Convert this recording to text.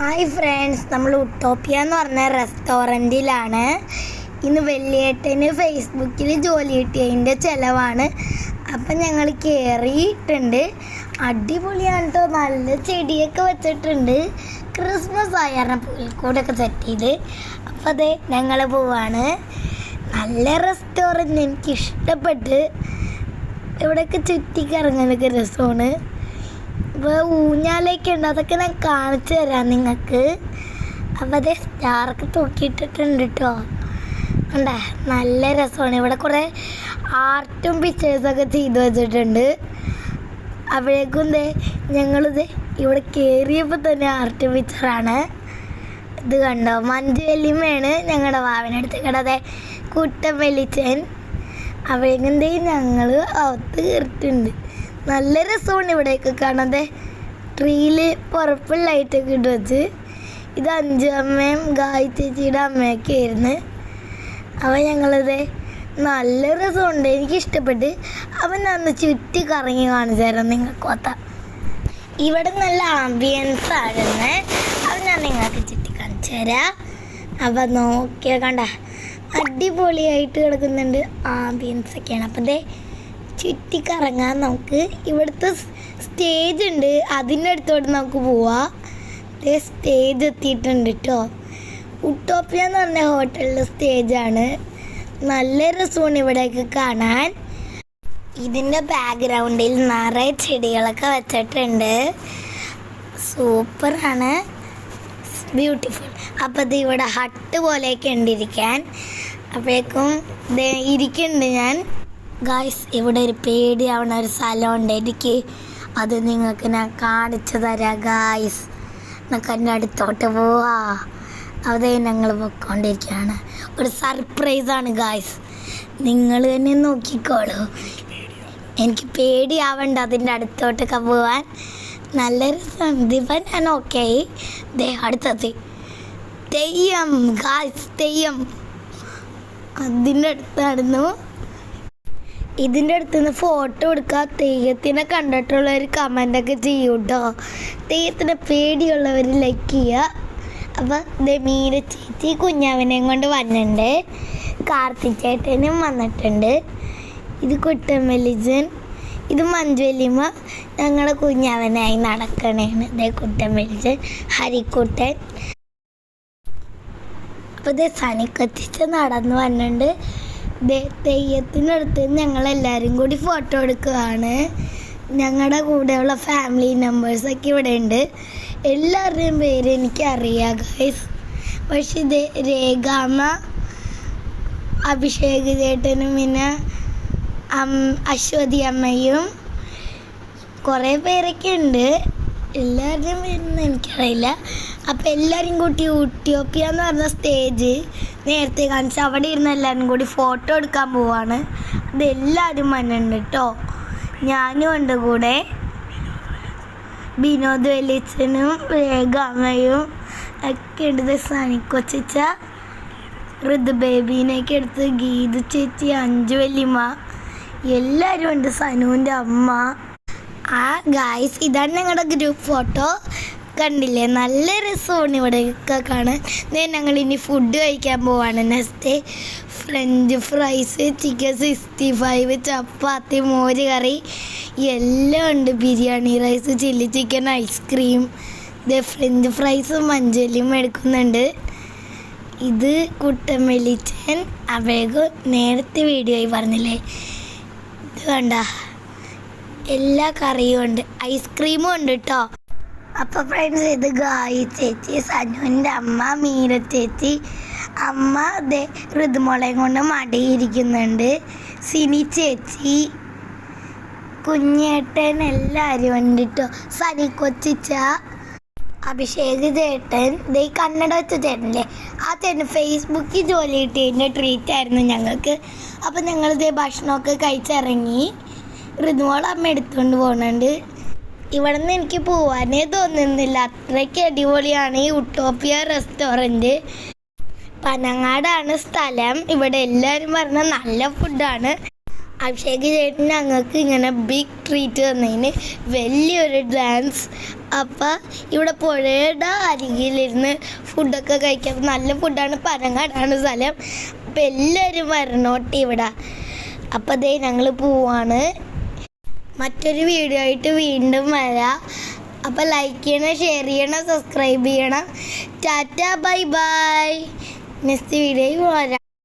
Hi friends, നമ്മൾ utopia എന്ന് പറഞ്ഞ റെസ്റ്റോറൻറ്റിലാണ്. ഇന്ന് വെള്ളിയേട്ടന് ഫേസ്ബുക്കിൽ ജോലി കിട്ടിയതിൻ്റെ ചിലവാണ്. അപ്പം ഞങ്ങൾ കയറിയിട്ടുണ്ട്. അടിപൊളിയാണ് കേട്ടോ. നല്ല ചെടിയൊക്കെ വെച്ചിട്ടുണ്ട്. ക്രിസ്മസ് ആയിരുന്നു പുൽക്കൂടൊക്കെ സെറ്റ് ചെയ്ത്. അപ്പം അതെ ഞങ്ങൾ പോവാണ്. നല്ല റെസ്റ്റോറൻറ്റ്, എനിക്കിഷ്ടപ്പെട്ട്. ഇവിടെയൊക്കെ ചുറ്റിക്കറങ്ങാനൊക്കെ രസമാണ്. ഇപ്പോൾ ഊഞ്ഞാലൊക്കെ ഉണ്ട്, അതൊക്കെ ഞാൻ കാണിച്ചു തരാം നിങ്ങൾക്ക്. അപ്പോൾ അതേ സ്റ്റാറൊക്കെ തൂക്കിയിട്ടിട്ടുണ്ട് കേട്ടോ. ഉണ്ടേ നല്ല രസമാണ്. ഇവിടെ കുറേ ആർട്ടും പിക്ചേഴ്സൊക്കെ ചെയ്ത് വെച്ചിട്ടുണ്ട്. അപ്പോഴേക്കും ഞങ്ങളിത് ഇവിടെ കയറിയപ്പോൾ തന്നെ ആർട്ട് പിക്ചറാണ്. ഇത് കണ്ടോ, മഞ്ജു വല്യമ്മയാണ് ഞങ്ങളുടെ വാവിനടുത്ത് കിടതെ കുട്ടൻ വെളിച്ചൻ. അപ്പോഴേക്കും ഞങ്ങൾ അകത്ത് കയറിയിട്ടുണ്ട്. നല്ല രസമാണ് ഇവിടെയൊക്കെ കാണാതെ. ട്രീയിൽ പർപ്പിൾ ലൈറ്റൊക്കെ ഇട്ട് വെച്ച്. ഇത് അഞ്ചു അമ്മയും ഗായി ചേച്ചിയുടെ അമ്മയൊക്കെ ആയിരുന്നു. അപ്പോൾ ഞങ്ങളിത് നല്ല രസമുണ്ട്, എനിക്കിഷ്ടപ്പെട്ട്. അപ്പം ഞാൻ ചുറ്റി കറങ്ങി കാണിച്ചു തരാം നിങ്ങൾക്ക് കൊത്താം. ഇവിടെ നല്ല ആംബിയൻസ് ആയിരുന്നു. അപ്പം ഞാൻ നിങ്ങൾക്ക് ചുറ്റി കാണിച്ചു തരാം. അപ്പം നോക്കിയാൽ കണ്ട അടിപൊളിയായിട്ട് കിടക്കുന്നുണ്ട്. ആംബിയൻസൊക്കെയാണ്. അപ്പം ചുറ്റിക്കറങ്ങാൻ നമുക്ക്. ഇവിടുത്തെ സ്റ്റേജ് ഉണ്ട്, അതിൻ്റെ അടുത്തോട്ട് നമുക്ക് പോവാം. സ്റ്റേജ് എത്തിയിട്ടുണ്ട് കേട്ടോ. ഉട്ടോപ്പിയ എന്ന് പറഞ്ഞ ഹോട്ടലിലെ സ്റ്റേജാണ്. നല്ല രസമാണ് ഇവിടെയൊക്കെ കാണാൻ. ഇതിൻ്റെ ബാക്ക്ഗ്രൗണ്ടിൽ നിറയെ ചെടികളൊക്കെ വെച്ചിട്ടുണ്ട്. സൂപ്പറാണ്, ബ്യൂട്ടിഫുൾ. അപ്പോൾ ഇത് ഇവിടെ ഹട്ട് പോലെയൊക്കെ ഉണ്ടിരിക്കാൻ. അപ്പോഴേക്കും ഇരിക്കുന്നുണ്ട് ഞാൻ. ഗായ്സ്, ഇവിടെ ഒരു പേടിയാവണ ഒരു സ്ഥലമുണ്ട് എനിക്ക്. അത് നിങ്ങൾക്ക് ഞാൻ കാണിച്ചു തരാം ഗായ്സ്. നമുക്ക് എൻ്റെ അടുത്തോട്ട് പോവാ. അതേ ഞങ്ങൾ പോയിക്കൊണ്ടിരിക്കുകയാണ്. ഒരു സർപ്രൈസാണ് ഗായ്സ്, നിങ്ങൾ തന്നെ നോക്കിക്കോളൂ. എനിക്ക് പേടിയാവണ്ട അതിൻ്റെ അടുത്തോട്ടൊക്കെ പോവാൻ. നല്ല രസമാണ്. ഇതിപ്പം ഞാൻ ഓക്കെ. അടുത്തത് തെയ്യം ഗായ്സ്, തെയ്യം അതിൻ്റെ അടുത്തായിരുന്നു. ഇതിൻ്റെ അടുത്ത് നിന്ന് ഫോട്ടോ എടുക്കുക. തെയ്യത്തിനെ കണ്ടിട്ടുള്ളവർ കമൻ്റൊക്കെ ചെയ്യും കേട്ടോ. തെയ്യത്തിനെ പേടിയുള്ളവർ ലൈക്ക് ചെയ്യുക. അപ്പോൾ മീര ചേച്ചി കുഞ്ഞാവിനെയും കൊണ്ട് വന്നിട്ടുണ്ട്. കാർത്തിക് ചേട്ടനും വന്നിട്ടുണ്ട്. ഇത് കുട്ടൻ വെളിച്ചൻ, ഇത് മഞ്ജു വല്യമ്മ ഞങ്ങളുടെ കുഞ്ഞാവനായി നടക്കണേണ്. കുട്ടൻ വെളിച്ചൻ, ഹരിക്കുട്ടൻ. അപ്പോൾ സനിക്കത്തിച്ച് നടന്ന് വന്നിട്ടുണ്ട്. തെയ്യത്തിനടുത്ത് ഞങ്ങളെല്ലാവരും കൂടി ഫോട്ടോ എടുക്കുകയാണ്. ഞങ്ങളുടെ കൂടെയുള്ള ഫാമിലി മെമ്പേഴ്സൊക്കെ ഇവിടെ ഉണ്ട്. എല്ലാവരുടെയും പേര് എനിക്കറിയാം ഗൈസ്. പക്ഷെ ഇത് രേഖാമ്മ, അഭിഷേക് ചേട്ടനും പിന്നെ അശ്വതി അമ്മയും കുറേ പേരൊക്കെ ഉണ്ട്. എല്ലാവരുടെയും പേരൊന്നും എനിക്കറിയില്ല. അപ്പോൾ എല്ലാവരും കൂട്ടി ഉട്ടോപ്പിയ എന്ന് പറഞ്ഞ സ്റ്റേജ് നേരത്തെ കാണിച്ച് അവിടെ ഇരുന്ന് എല്ലാവരും കൂടി ഫോട്ടോ എടുക്കാൻ പോവാണ്. അതെല്ലാവരും വന്നിട്ടുണ്ട് കേട്ടോ. ഞാനും ഉണ്ട് കൂടെ. വിനോദ് വെളിച്ചനും രേഖാമ്മയും ഒക്കെ എടുത്ത് സനിക്കൊച്ച, ഋതു ബേബീനെയൊക്കെ എടുത്ത് ഗീതു ചേച്ചി, അഞ്ചു വല്യമ്മ എല്ലാവരും ഉണ്ട്. സനുവിൻ്റെ അമ്മ. ആ ഗായ്സ്, ഇതാണ് ഞങ്ങളുടെ ഗ്രൂപ്പ് ഫോട്ടോ. കണ്ടില്ലേ, നല്ല രസമാണ് ഇവിടെയൊക്കെ കാണാൻ. ഞങ്ങളിനി ഫുഡ് കഴിക്കാൻ പോവാണ്. Next French fries, chicken 65, chapati, മോര് കറി എല്ലാം ഉണ്ട്. Biryani rice, chilli chicken, ice cream. French ഫ്രൈസും മഞ്ചലിയും എടുക്കുന്നുണ്ട്. ഇത് കുട്ടൻ വെളിച്ചൻ. അവേഗം നേരത്തെ വീഡിയോയിൽ പറഞ്ഞില്ലേ, ഇത് കണ്ട എല്ലാ കറിയും ഉണ്ട്. ഐസ്ക്രീമും ഉണ്ട് കേട്ടോ. അപ്പോൾ ഫ്രണ്ട്സ്, ഇത് ഗായി ചേച്ചി, സനുവിൻ്റെ അമ്മ, മീര ചേച്ചി അമ്മ. ഋതുമോളയും കൊണ്ട് മടിയിരിക്കുന്നുണ്ട്. സിനി ചേച്ചി, കുഞ്ഞേട്ടൻ എല്ലാവരും ഉണ്ട് കേട്ടോ. സനി കൊച്ചിച്ച, അഭിഷേക് ചേട്ടൻ, കന്നഡ വെച്ച ചേട്ടനല്ലേ, ആ ചേട്ടൻ ഫേസ്ബുക്കിൽ ജോലി കിട്ടിയതിൻ്റെ ട്രീറ്റ് ആയിരുന്നു ഞങ്ങൾക്ക്. അപ്പം ഞങ്ങൾ ഭക്ഷണമൊക്കെ കഴിച്ചിറങ്ങി. ഋതുമോൾ അമ്മ എടുത്തുകൊണ്ട് പോകുന്നുണ്ട്. ഇവിടെ നിന്ന് എനിക്ക് പോവാനേ തോന്നുന്നില്ല, അത്രയ്ക്ക് അടിപൊളിയാണ് ഈ ഉട്ടോപ്പിയ റെസ്റ്റോറൻറ്റ്. പനങ്ങാടാണ് സ്ഥലം. ഇവിടെ എല്ലാവരും പറഞ്ഞ നല്ല ഫുഡാണ്. അഭിഷേക് ചേട്ടൻ ഞങ്ങൾക്ക് ഇങ്ങനെ ബിഗ് ട്രീറ്റ് തന്നതിന് വലിയൊരു ഡാൻസ് അപ്പം ഇവിടെ പുഴയുടെ അരികിലിരുന്ന് ഫുഡൊക്കെ കഴിക്കാം. നല്ല ഫുഡാണ്. പനങ്ങാടാണ് സ്ഥലം. അപ്പം എല്ലാവരും വരണോട്ടെ ഇവിടെ. അപ്പം അതേ ഞങ്ങൾ പോവാണ്. മറ്റൊരു വീഡിയോ ആയിട്ട് വീണ്ടും വരാം. അപ്പം ലൈക്ക് ചെയ്യണം, ഷെയർ ചെയ്യണം, സബ്സ്ക്രൈബ് ചെയ്യണം. Tata bye bye. നെക്സ്റ്റ് വീഡിയോയിൽ വരാം.